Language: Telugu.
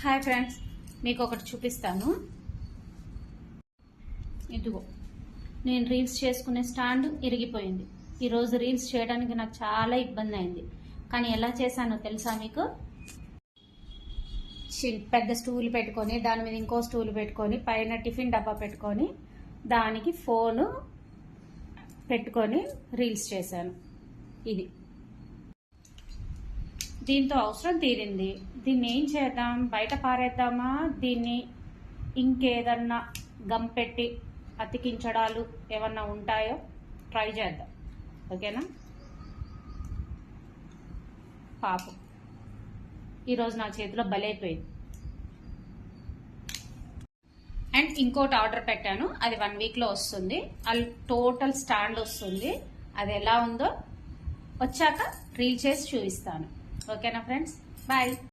హాయ్ ఫ్రెండ్స్, మీకు ఒకటి చూపిస్తాను. ఇదిగో నేను రీల్స్ చేసుకునే స్టాండ్ ఇరిగిపోయింది. ఈరోజు రీల్స్ చేయడానికి నాకు చాలా ఇబ్బంది అయింది. కానీ ఎలా చేశానో తెలుసా మీకు? పెద్ద స్టూల్ పెట్టుకొని దాని మీద ఇంకో స్టూల్ పెట్టుకొని పైన టిఫిన్ డబ్బా పెట్టుకొని దానికి ఫోను పెట్టుకొని రీల్స్ చేశాను. ఇది దీంతో అవసరం తీరింది. దీన్ని ఏం చేద్దాం, బయట పారేద్దామా, దీన్ని ఇంకేదన్నా గమ్ పెట్టి అతికించడాలు ఏమన్నా ఉంటాయో ట్రై చేద్దాం. ఓకేనా? పాపం ఈరోజు నా చేతిలో బలైపోయింది. అండ్ ఇంకోటి ఆర్డర్ పెట్టాను, అది 1 వీక్లో వస్తుంది. అది టోటల్ స్టాండ్ వస్తుంది. అది ఎలా ఉందో వచ్చాక రీల్ చేసి చూపిస్తాను. ఓకేనా ఫ్రెండ్స్, బాయ్.